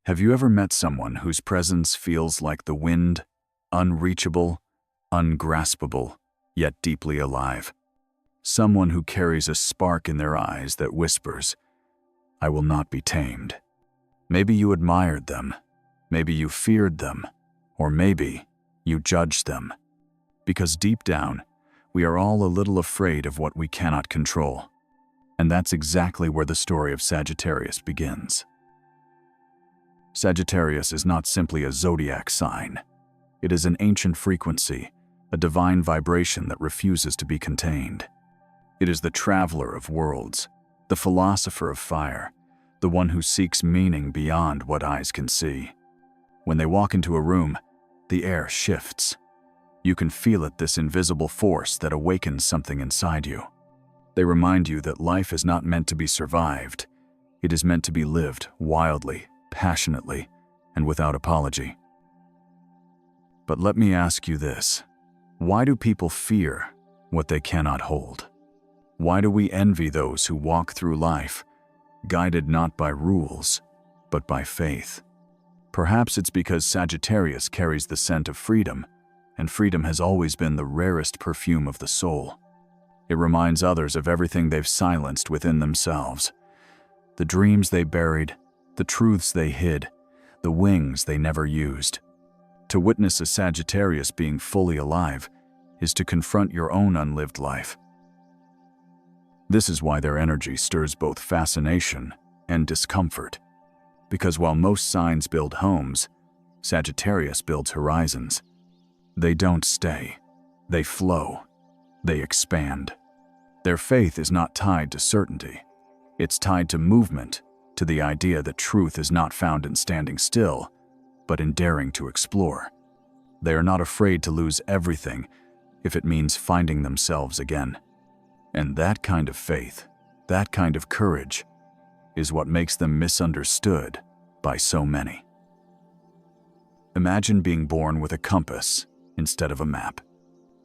Have you ever met someone whose presence feels like the wind, unreachable, ungraspable, yet deeply alive? Someone who carries a spark in their eyes that whispers, "I will not be tamed." Maybe you admired them, maybe you feared them, or maybe you judged them. Because deep down, we are all a little afraid of what we cannot control. And that's exactly where the story of Sagittarius begins. Sagittarius is not simply a zodiac sign. It is an ancient frequency, a divine vibration that refuses to be contained. It is the traveler of worlds, the philosopher of fire, the one who seeks meaning beyond what eyes can see. When they walk into a room, the air shifts. You can feel it, this invisible force that awakens something inside you. They remind you that life is not meant to be survived. It is meant to be lived wildly, passionately, and without apology. But let me ask you this. Why do people fear what they cannot hold? Why do we envy those who walk through life, guided not by rules, but by faith? Perhaps it's because Sagittarius carries the scent of freedom, and freedom has always been the rarest perfume of the soul. It reminds others of everything they've silenced within themselves. The dreams they buried, the truths they hid, the wings they never used. To witness a Sagittarius being fully alive is to confront your own unlived life. This is why their energy stirs both fascination and discomfort. Because while most signs build homes, Sagittarius builds horizons. They don't stay. They flow. They expand. Their faith is not tied to certainty. It's tied to movement, to the idea that truth is not found in standing still, but in daring to explore. They are not afraid to lose everything if it means finding themselves again. And that kind of faith, that kind of courage, is what makes them misunderstood by so many. Imagine being born with a compass instead of a map,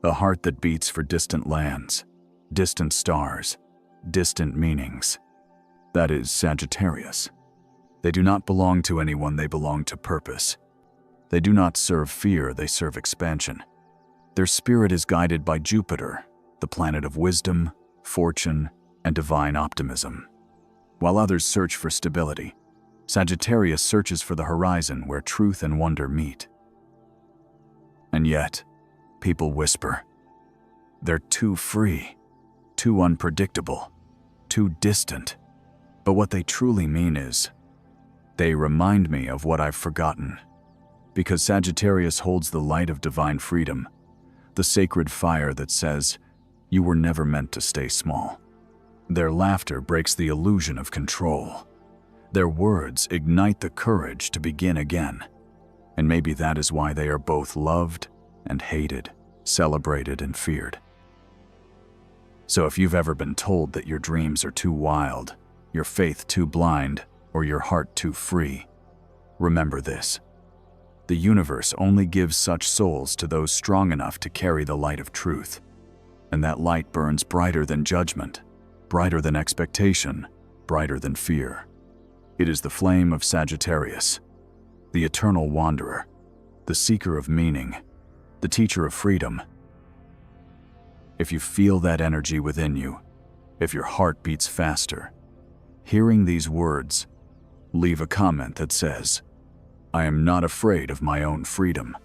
a heart that beats for distant lands, distant stars, distant meanings. That is Sagittarius. They do not belong to anyone, they belong to purpose. They do not serve fear, they serve expansion. Their spirit is guided by Jupiter, the planet of wisdom, fortune, and divine optimism. While others search for stability, Sagittarius searches for the horizon where truth and wonder meet. And yet, people whisper, they're too free, too unpredictable, too distant. But what they truly mean is, they remind me of what I've forgotten. Because Sagittarius holds the light of divine freedom, the sacred fire that says, you were never meant to stay small. Their laughter breaks the illusion of control. Their words ignite the courage to begin again. And maybe that is why they are both loved and hated, celebrated and feared. So if you've ever been told that your dreams are too wild, your faith too blind, or your heart too free, remember this. The universe only gives such souls to those strong enough to carry the light of truth. And that light burns brighter than judgment, brighter than expectation, brighter than fear. It is the flame of Sagittarius, the eternal wanderer, the seeker of meaning, the teacher of freedom. If you feel that energy within you, if your heart beats faster, hearing these words, leave a comment that says, I am not afraid of my own freedom.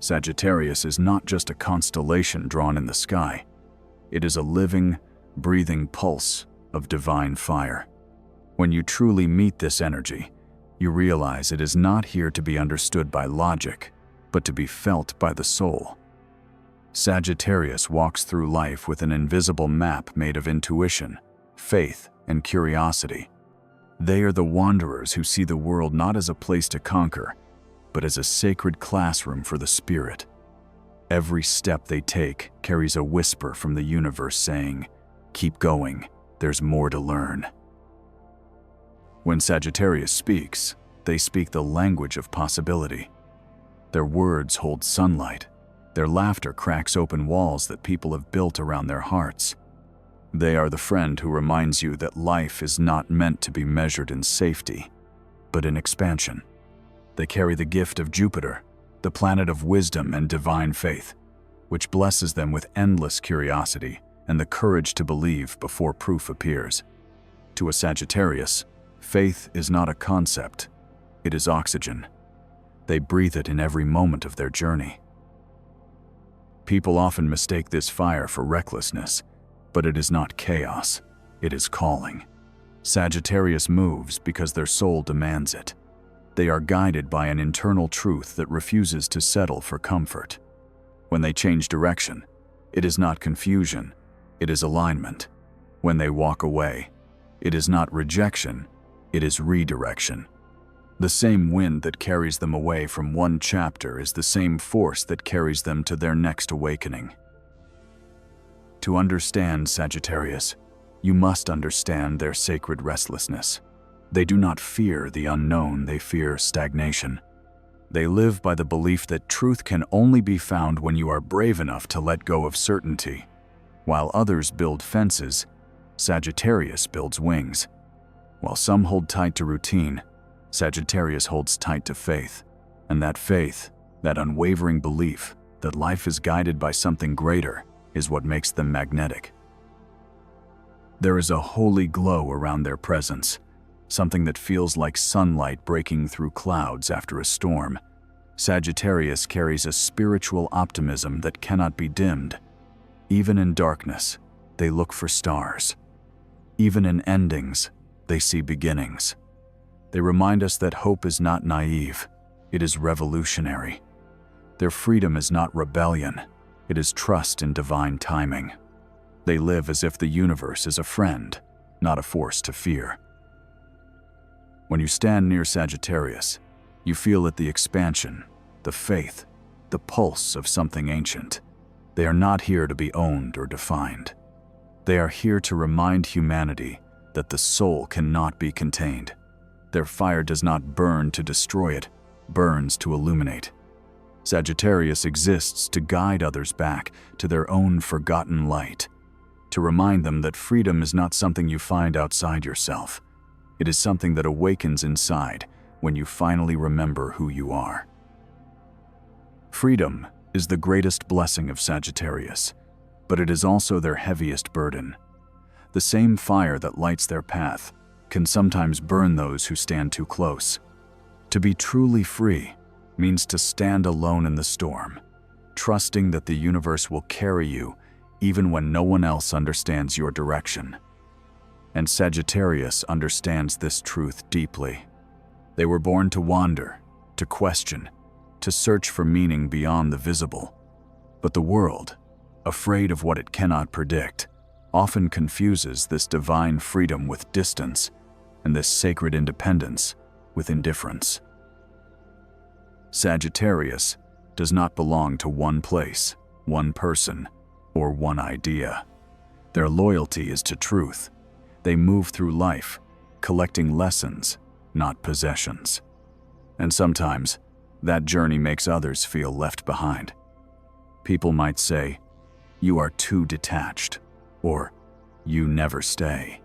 Sagittarius is not just a constellation drawn in the sky. It is a living, breathing pulse of divine fire. When you truly meet this energy, you realize it is not here to be understood by logic, but to be felt by the soul. Sagittarius walks through life with an invisible map made of intuition, faith, and curiosity. They are the wanderers who see the world not as a place to conquer, but as a sacred classroom for the spirit. Every step they take carries a whisper from the universe saying, keep going, there's more to learn. When Sagittarius speaks, they speak the language of possibility. Their words hold sunlight. Their laughter cracks open walls that people have built around their hearts. They are the friend who reminds you that life is not meant to be measured in safety, but in expansion. They carry the gift of Jupiter, the planet of wisdom and divine faith, which blesses them with endless curiosity and the courage to believe before proof appears. To a Sagittarius, faith is not a concept, it is oxygen. They breathe it in every moment of their journey. People often mistake this fire for recklessness, but it is not chaos, it is calling. Sagittarius moves because their soul demands it. They are guided by an internal truth that refuses to settle for comfort. When they change direction, it is not confusion, it is alignment. When they walk away, it is not rejection, it is redirection. The same wind that carries them away from one chapter is the same force that carries them to their next awakening. To understand Sagittarius, you must understand their sacred restlessness. They do not fear the unknown, they fear stagnation. They live by the belief that truth can only be found when you are brave enough to let go of certainty. While others build fences, Sagittarius builds wings. While some hold tight to routine, Sagittarius holds tight to faith. And that faith, that unwavering belief that life is guided by something greater, is what makes them magnetic. There is a holy glow around their presence, something that feels like sunlight breaking through clouds after a storm. Sagittarius carries a spiritual optimism that cannot be dimmed. Even in darkness, they look for stars. Even in endings, they see beginnings. They remind us that hope is not naive, it is revolutionary. Their freedom is not rebellion, it is trust in divine timing. They live as if the universe is a friend, not a force to fear. When you stand near Sagittarius, you feel it the expansion, the faith, the pulse of something ancient. They are not here to be owned or defined. They are here to remind humanity that the soul cannot be contained. Their fire does not burn to destroy it, burns to illuminate. Sagittarius exists to guide others back to their own forgotten light, to remind them that freedom is not something you find outside yourself. It is something that awakens inside when you finally remember who you are. Freedom is the greatest blessing of Sagittarius, but it is also their heaviest burden. The same fire that lights their path can sometimes burn those who stand too close. To be truly free means to stand alone in the storm, trusting that the universe will carry you even when no one else understands your direction. And Sagittarius understands this truth deeply. They were born to wander, to question, to search for meaning beyond the visible. But the world, afraid of what it cannot predict, often confuses this divine freedom with distance and this sacred independence with indifference. Sagittarius does not belong to one place, one person, or one idea. Their loyalty is to truth. They move through life, collecting lessons, not possessions. And sometimes, that journey makes others feel left behind. People might say, "You are too detached," or "You never stay."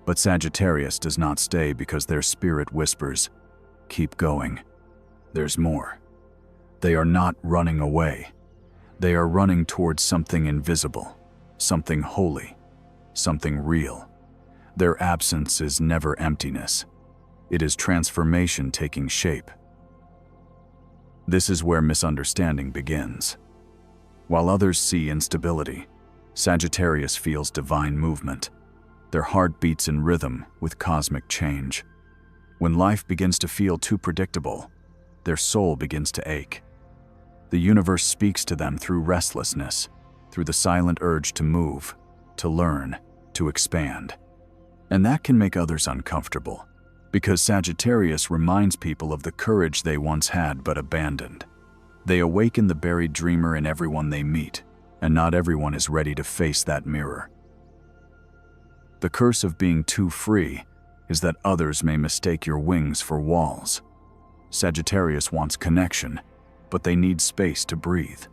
But Sagittarius does not stay because their spirit whispers, "Keep going. There's more." They are not running away. They are running towards something invisible, something holy, something real. Their absence is never emptiness. It is transformation taking shape. This is where misunderstanding begins. While others see instability, Sagittarius feels divine movement. Their heart beats in rhythm with cosmic change. When life begins to feel too predictable, their soul begins to ache. The universe speaks to them through restlessness, through the silent urge to move, to learn, to expand. And that can make others uncomfortable, because Sagittarius reminds people of the courage they once had but abandoned. They awaken the buried dreamer in everyone they meet, and not everyone is ready to face that mirror. The curse of being too free is that others may mistake your wings for walls. Sagittarius wants connection, but they need space to breathe.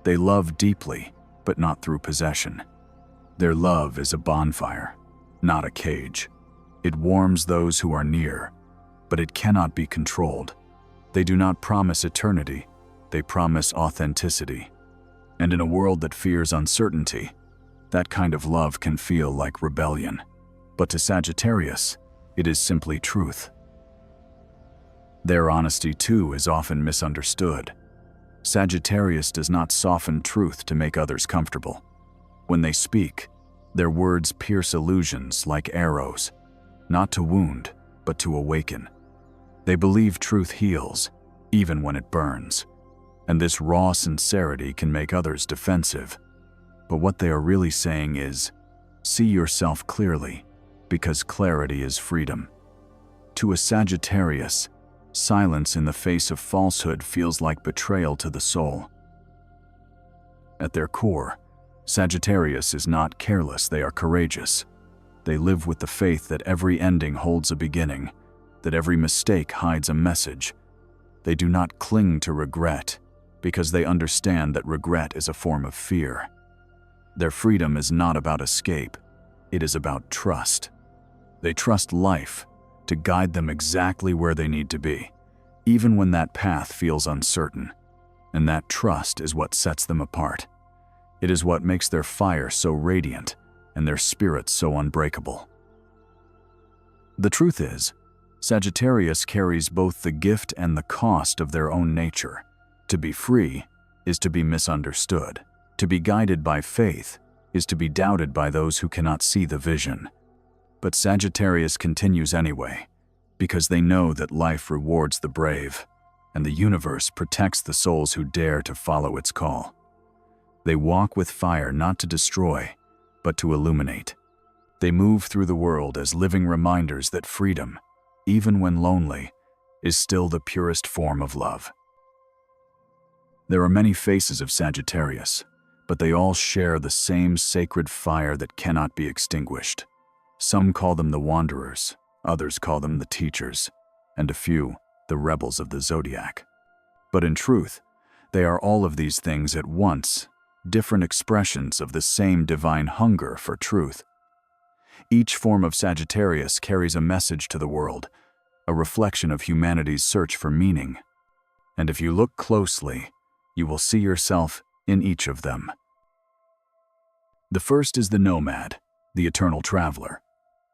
They love deeply, but not through possession. Their love is a bonfire, not a cage. It warms those who are near, but it cannot be controlled. They do not promise eternity, they promise authenticity. And in a world that fears uncertainty, that kind of love can feel like rebellion. But to Sagittarius, it is simply truth. Their honesty, too, is often misunderstood. Sagittarius does not soften truth to make others comfortable. When they speak, their words pierce illusions like arrows, not to wound, but to awaken. They believe truth heals, even when it burns. And this raw sincerity can make others defensive. But what they are really saying is, see yourself clearly, because clarity is freedom. To a Sagittarius, silence in the face of falsehood feels like betrayal to the soul. At their core, Sagittarius is not careless, they are courageous. They live with the faith that every ending holds a beginning, that every mistake hides a message. They do not cling to regret, because they understand that regret is a form of fear. Their freedom is not about escape, it is about trust. They trust life to guide them exactly where they need to be, even when that path feels uncertain. And that trust is what sets them apart. It is what makes their fire so radiant and their spirit so unbreakable. The truth is, Sagittarius carries both the gift and the cost of their own nature. To be free is to be misunderstood. To be guided by faith is to be doubted by those who cannot see the vision. But Sagittarius continues anyway, because they know that life rewards the brave, and the universe protects the souls who dare to follow its call. They walk with fire not to destroy, but to illuminate. They move through the world as living reminders that freedom, even when lonely, is still the purest form of love. There are many faces of Sagittarius, but they all share the same sacred fire that cannot be extinguished. Some call them the wanderers, others call them the teachers, and a few, the rebels of the zodiac. But in truth, they are all of these things at once, different expressions of the same divine hunger for truth. Each form of Sagittarius carries a message to the world, a reflection of humanity's search for meaning. And if you look closely, you will see yourself in each of them. The first is the nomad, the eternal traveler.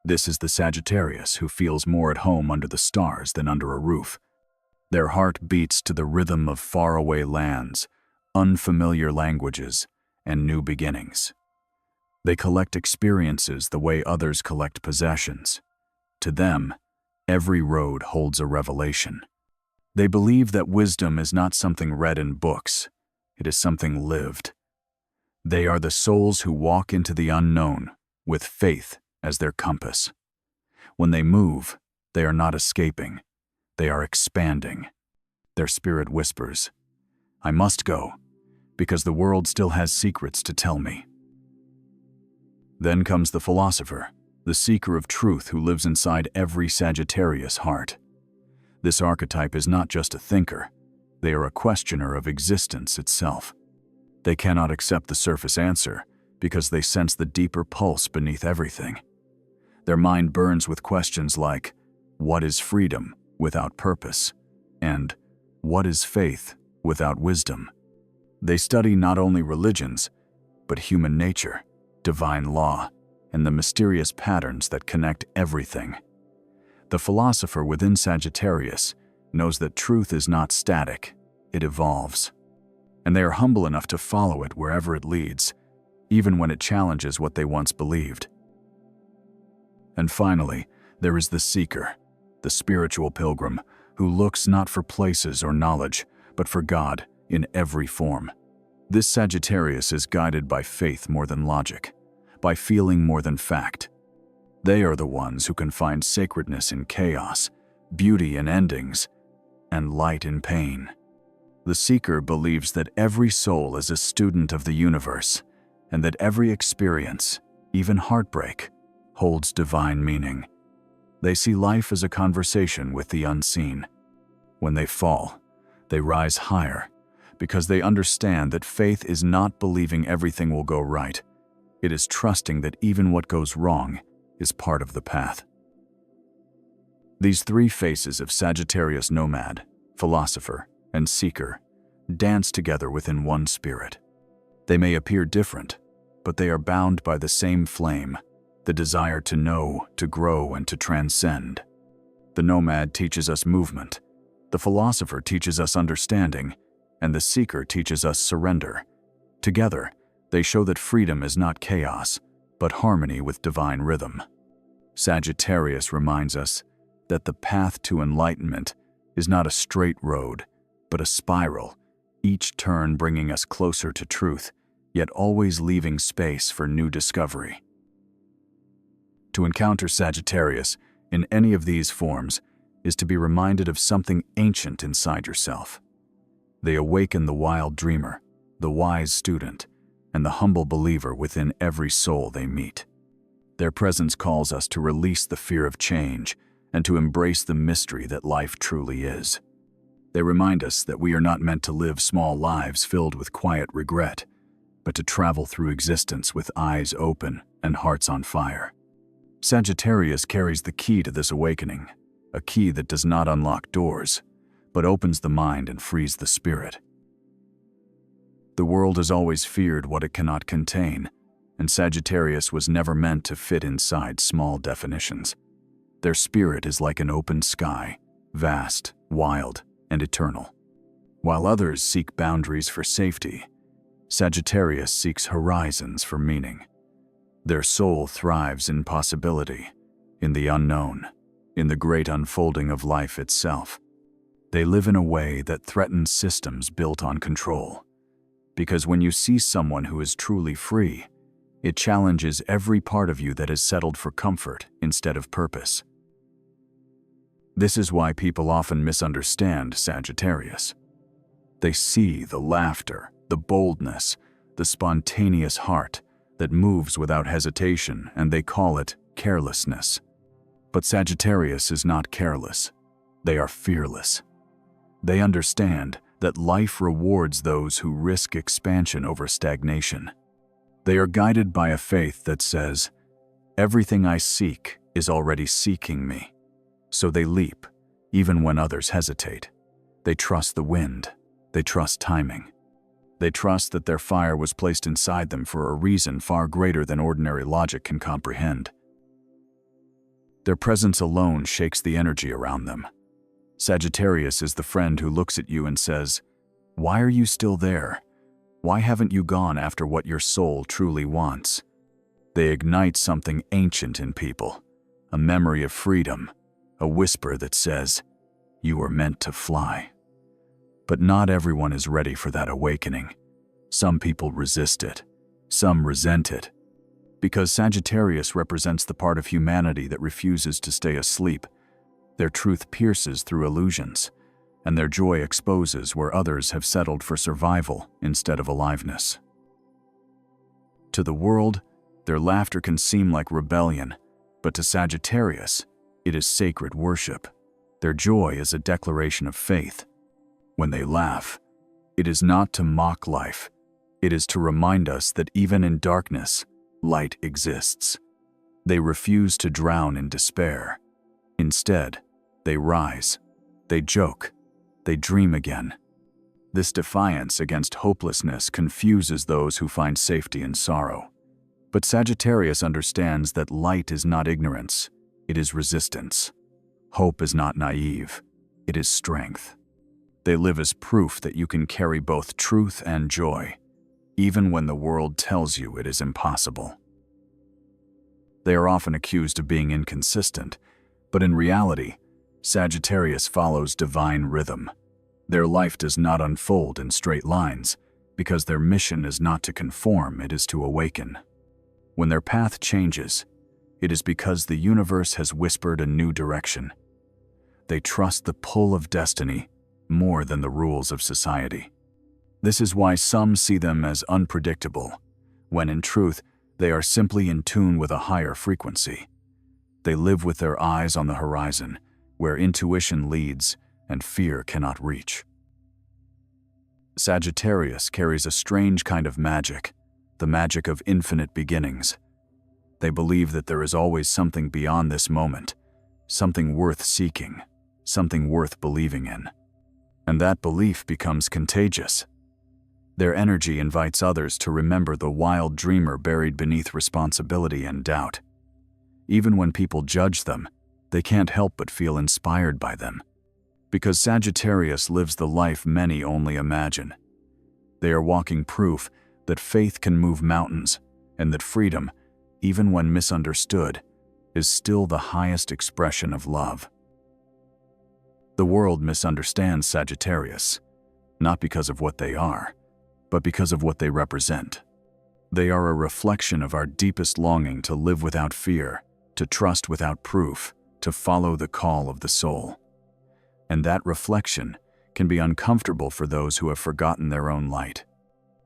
This is the Sagittarius who feels more at home under the stars than under a roof. Their heart beats to the rhythm of faraway lands, unfamiliar languages, and new beginnings. They collect experiences the way others collect possessions. To them, every road holds a revelation. They believe that wisdom is not something read in books, it is something lived. They are the souls who walk into the unknown with faith as their compass. When they move, they are not escaping, they are expanding. Their spirit whispers, I must go, because the world still has secrets to tell me. Then comes the philosopher, the seeker of truth who lives inside every Sagittarius heart. This archetype is not just a thinker, they are a questioner of existence itself. They cannot accept the surface answer because they sense the deeper pulse beneath everything. Their mind burns with questions like, what is freedom without purpose? And what is faith without wisdom? They study not only religions, but human nature, divine law, and the mysterious patterns that connect everything. The philosopher within Sagittarius knows that truth is not static, it evolves. And they are humble enough to follow it wherever it leads, even when it challenges what they once believed. And finally, there is the seeker, the spiritual pilgrim, who looks not for places or knowledge, but for God in every form. This Sagittarius is guided by faith more than logic, by feeling more than fact. They are the ones who can find sacredness in chaos, beauty in endings, and light in pain. The seeker believes that every soul is a student of the universe, and that every experience, even heartbreak, holds divine meaning. They see life as a conversation with the unseen. When they fall, they rise higher, because they understand that faith is not believing everything will go right. It is trusting that even what goes wrong is part of the path. These three faces of Sagittarius nomad, philosopher, and seeker dance together within one spirit. They may appear different, but they are bound by the same flame, the desire to know, to grow, and to transcend. The nomad teaches us movement, the philosopher teaches us understanding, and the seeker teaches us surrender. Together, they show that freedom is not chaos, but harmony with divine rhythm. Sagittarius reminds us that the path to enlightenment is not a straight road, but a spiral, each turn bringing us closer to truth, yet always leaving space for new discovery. To encounter Sagittarius in any of these forms is to be reminded of something ancient inside yourself. They awaken the wild dreamer, the wise student, and the humble believer within every soul they meet. Their presence calls us to release the fear of change and to embrace the mystery that life truly is. They remind us that we are not meant to live small lives filled with quiet regret, but to travel through existence with eyes open and hearts on fire. Sagittarius carries the key to this awakening, a key that does not unlock doors, but opens the mind and frees the spirit. The world has always feared what it cannot contain, and Sagittarius was never meant to fit inside small definitions. Their spirit is like an open sky, vast, wild, and eternal. While others seek boundaries for safety, Sagittarius seeks horizons for meaning. Their soul thrives in possibility, in the unknown, in the great unfolding of life itself. They live in a way that threatens systems built on control. Because when you see someone who is truly free, it challenges every part of you that has settled for comfort instead of purpose. This is why people often misunderstand Sagittarius. They see the laughter, the boldness, the spontaneous heart that moves without hesitation, and they call it carelessness. But Sagittarius is not careless. They are fearless. They understand that life rewards those who risk expansion over stagnation. They are guided by a faith that says, "Everything I seek is already seeking me." So they leap, even when others hesitate. They trust the wind. They trust timing. They trust that their fire was placed inside them for a reason far greater than ordinary logic can comprehend. Their presence alone shakes the energy around them. Sagittarius is the friend who looks at you and says, "Why are you still there? Why haven't you gone after what your soul truly wants?" They ignite something ancient in people, a memory of freedom, a whisper that says, "You were meant to fly." But not everyone is ready for that awakening. Some people resist it. Some resent it. Because Sagittarius represents the part of humanity that refuses to stay asleep, their truth pierces through illusions, and their joy exposes where others have settled for survival instead of aliveness. To the world, their laughter can seem like rebellion, but to Sagittarius, it is sacred worship. Their joy is a declaration of faith. When they laugh, it is not to mock life. It is to remind us that even in darkness, light exists. They refuse to drown in despair. Instead, they rise, they joke, they dream again. This defiance against hopelessness confuses those who find safety in sorrow. But Sagittarius understands that light is not ignorance, it is resistance. Hope is not naive, it is strength. They live as proof that you can carry both truth and joy, even when the world tells you it is impossible. They are often accused of being inconsistent, but in reality, Sagittarius follows divine rhythm. Their life does not unfold in straight lines, because their mission is not to conform, it is to awaken. When their path changes, it is because the universe has whispered a new direction. They trust the pull of destiny more than the rules of society. This is why some see them as unpredictable, when in truth, they are simply in tune with a higher frequency. They live with their eyes on the horizon, where intuition leads and fear cannot reach. Sagittarius carries a strange kind of magic, the magic of infinite beginnings. They believe that there is always something beyond this moment, something worth seeking, something worth believing in. And that belief becomes contagious. Their energy invites others to remember the wild dreamer buried beneath responsibility and doubt. Even when people judge them, they can't help but feel inspired by them. Because Sagittarius lives the life many only imagine. They are walking proof that faith can move mountains, and that freedom, even when misunderstood, is still the highest expression of love. The world misunderstands Sagittarius, not because of what they are, but because of what they represent. They are a reflection of our deepest longing to live without fear, to trust without proof, to follow the call of the soul. And that reflection can be uncomfortable for those who have forgotten their own light.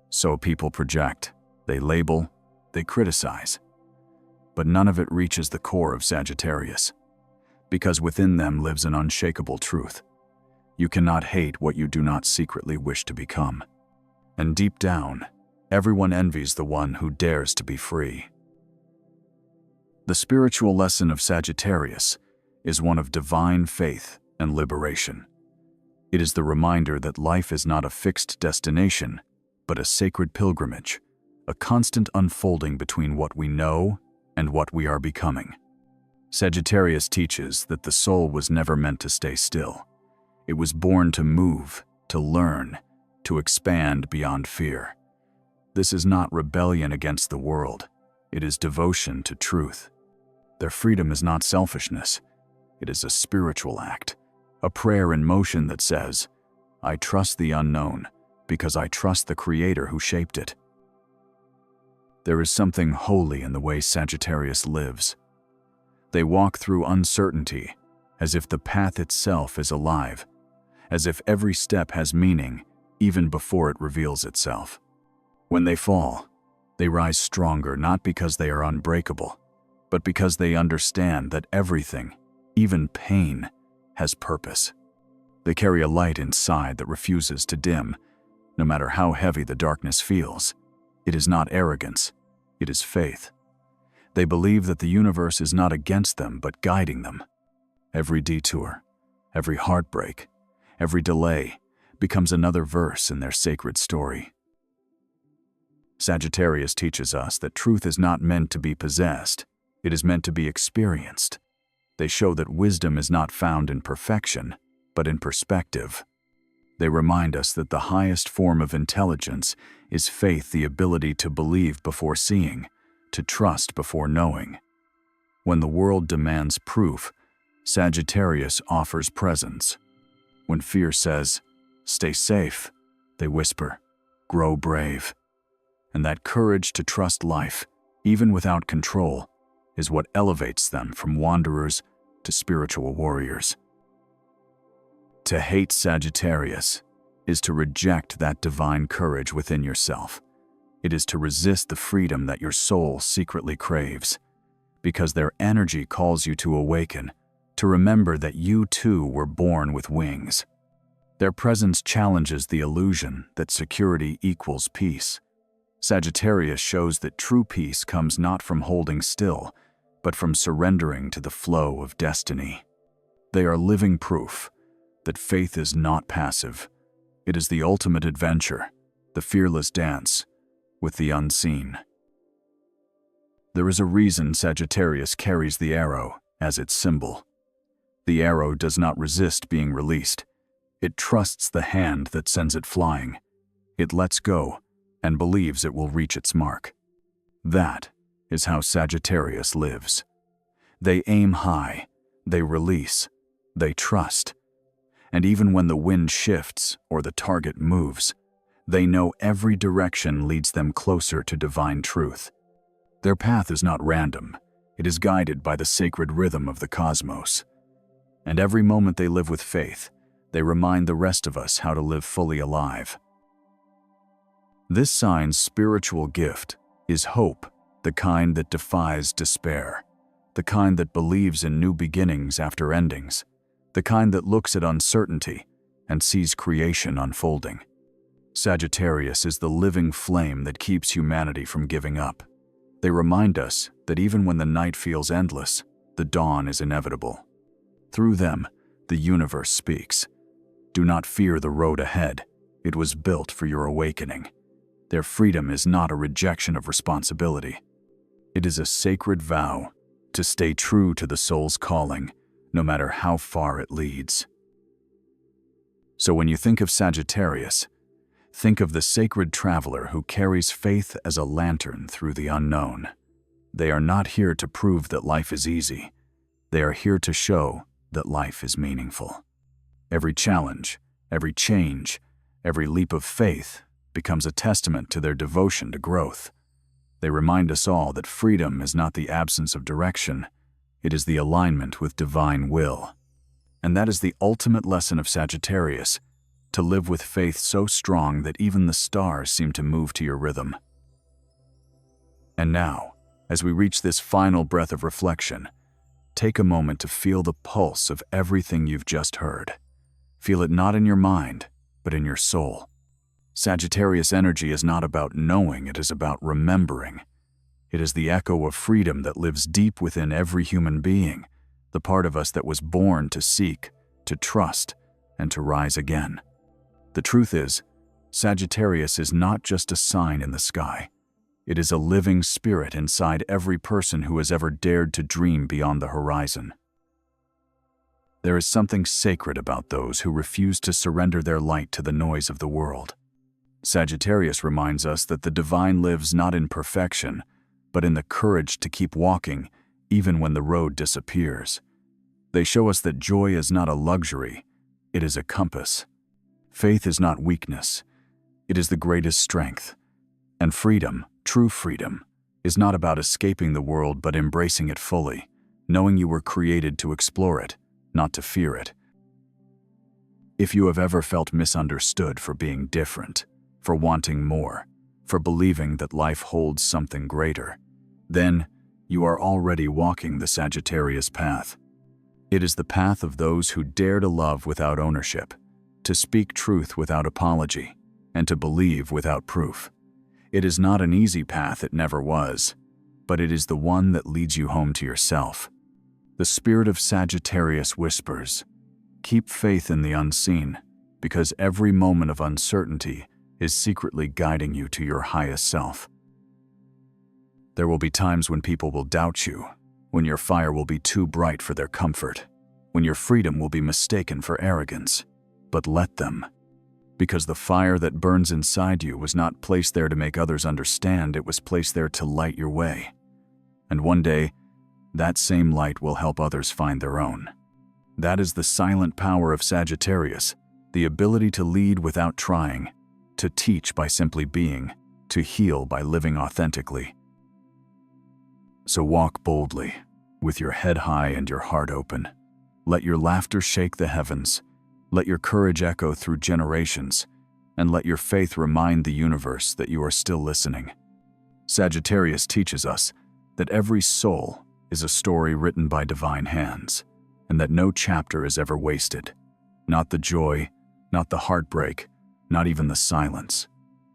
So people project, they label, they criticize. But none of it reaches the core of Sagittarius, because within them lives an unshakable truth. You cannot hate what you do not secretly wish to become. And deep down, everyone envies the one who dares to be free. The spiritual lesson of Sagittarius is one of divine faith and liberation. It is the reminder that life is not a fixed destination, but a sacred pilgrimage, a constant unfolding between what we know and what we are becoming. Sagittarius teaches that the soul was never meant to stay still. It was born to move, to learn, to expand beyond fear. This is not rebellion against the world. It is devotion to truth. Their freedom is not selfishness. It is a spiritual act, a prayer in motion that says, I trust the unknown because I trust the Creator who shaped it. There is something holy in the way Sagittarius lives. They walk through uncertainty as if the path itself is alive, as if every step has meaning even before it reveals itself. When they fall, they rise stronger not because they are unbreakable, but because they understand that everything, even pain, has purpose. They carry a light inside that refuses to dim, no matter how heavy the darkness feels. It is not arrogance, it is faith. They believe that the universe is not against them but guiding them. Every detour, every heartbreak, every delay becomes another verse in their sacred story. Sagittarius teaches us that truth is not meant to be possessed, it is meant to be experienced. They show that wisdom is not found in perfection, but in perspective. They remind us that the highest form of intelligence is faith, the ability to believe before seeing, to trust before knowing. When the world demands proof, Sagittarius offers presence. When fear says, stay safe, they whisper, grow brave. And that courage to trust life, even without control, is what elevates them from wanderers to spiritual warriors. To hate Sagittarius is to reject that divine courage within yourself. It is to resist the freedom that your soul secretly craves, because their energy calls you to awaken, to remember that you too were born with wings. Their presence challenges the illusion that security equals peace. Sagittarius shows that true peace comes not from holding still, but from surrendering to the flow of destiny. They are living proof that faith is not passive. It is the ultimate adventure, the fearless dance with the unseen. There is a reason Sagittarius carries the arrow as its symbol. The arrow does not resist being released. It trusts the hand that sends it flying. It lets go and believes it will reach its mark. That is how Sagittarius lives. They aim high, they release, they trust. And even when the wind shifts or the target moves, they know every direction leads them closer to divine truth. Their path is not random, it is guided by the sacred rhythm of the cosmos. And every moment they live with faith, they remind the rest of us how to live fully alive. This sign's spiritual gift is hope, the kind that defies despair, the kind that believes in new beginnings after endings, the kind that looks at uncertainty and sees creation unfolding. Sagittarius is the living flame that keeps humanity from giving up. They remind us that even when the night feels endless, the dawn is inevitable. Through them, the universe speaks. Do not fear the road ahead. It was built for your awakening. Their freedom is not a rejection of responsibility. It is a sacred vow to stay true to the soul's calling, no matter how far it leads. So when you think of Sagittarius, think of the sacred traveler who carries faith as a lantern through the unknown. They are not here to prove that life is easy. They are here to show that life is meaningful. Every challenge, every change, every leap of faith becomes a testament to their devotion to growth. They remind us all that freedom is not the absence of direction, it is the alignment with divine will. And that is the ultimate lesson of Sagittarius, to live with faith so strong that even the stars seem to move to your rhythm. And now, as we reach this final breath of reflection, take a moment to feel the pulse of everything you've just heard. Feel it not in your mind, but in your soul. Sagittarius energy is not about knowing, it is about remembering. It is the echo of freedom that lives deep within every human being, the part of us that was born to seek, to trust, and to rise again. The truth is, Sagittarius is not just a sign in the sky. It is a living spirit inside every person who has ever dared to dream beyond the horizon. There is something sacred about those who refuse to surrender their light to the noise of the world. Sagittarius reminds us that the divine lives not in perfection, but in the courage to keep walking, even when the road disappears. They show us that joy is not a luxury, it is a compass. Faith is not weakness, it is the greatest strength. And freedom, true freedom, is not about escaping the world but embracing it fully, knowing you were created to explore it, not to fear it. If you have ever felt misunderstood for being different, for wanting more, for believing that life holds something greater, then you are already walking the Sagittarius path. It is the path of those who dare to love without ownership, to speak truth without apology, and to believe without proof. It is not an easy path, it never was, but it is the one that leads you home to yourself. The spirit of Sagittarius whispers, keep faith in the unseen, because every moment of uncertainty is secretly guiding you to your highest self. There will be times when people will doubt you, when your fire will be too bright for their comfort, when your freedom will be mistaken for arrogance. But let them, because the fire that burns inside you was not placed there to make others understand, it was placed there to light your way. And one day, that same light will help others find their own. That is the silent power of Sagittarius, the ability to lead without trying, to teach by simply being, to heal by living authentically. So walk boldly, with your head high and your heart open. Let your laughter shake the heavens. Let your courage echo through generations, and let your faith remind the universe that you are still listening. Sagittarius teaches us that every soul is a story written by divine hands, and that no chapter is ever wasted. Not the joy, not the heartbreak, not even the silence.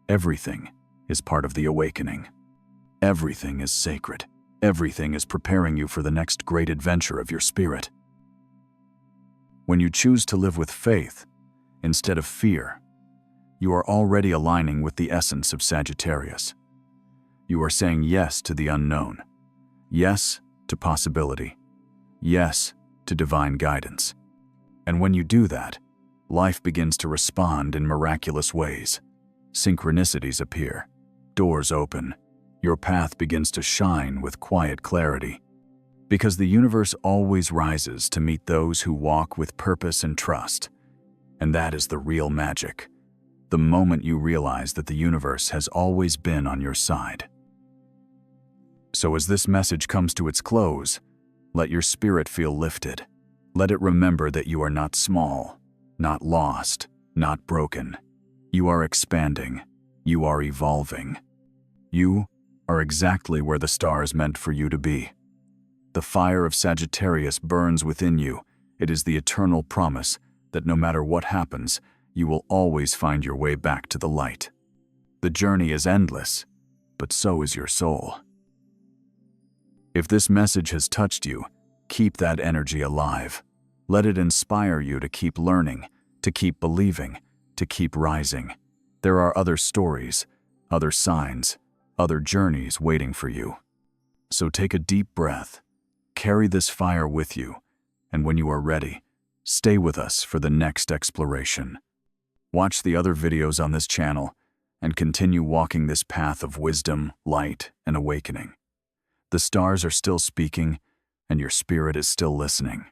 Everything is part of the awakening. Everything is sacred. Everything is preparing you for the next great adventure of your spirit. When you choose to live with faith instead of fear, you are already aligning with the essence of Sagittarius. You are saying yes to the unknown, yes to possibility, yes to divine guidance. And when you do that, life begins to respond in miraculous ways. Synchronicities appear, doors open, your path begins to shine with quiet clarity. Because the universe always rises to meet those who walk with purpose and trust. And that is the real magic, the moment you realize that the universe has always been on your side. So as this message comes to its close, let your spirit feel lifted. Let it remember that you are not small, not lost, not broken. You are expanding. You are evolving. You are exactly where the stars meant for you to be. The fire of Sagittarius burns within you. It is the eternal promise that no matter what happens, you will always find your way back to the light. The journey is endless, but so is your soul. If this message has touched you, keep that energy alive. Let it inspire you to keep learning, to keep believing, to keep rising. There are other stories, other signs, other journeys waiting for you. So take a deep breath, carry this fire with you, and when you are ready, stay with us for the next exploration. Watch the other videos on this channel and continue walking this path of wisdom, light, and awakening. The stars are still speaking, and your spirit is still listening.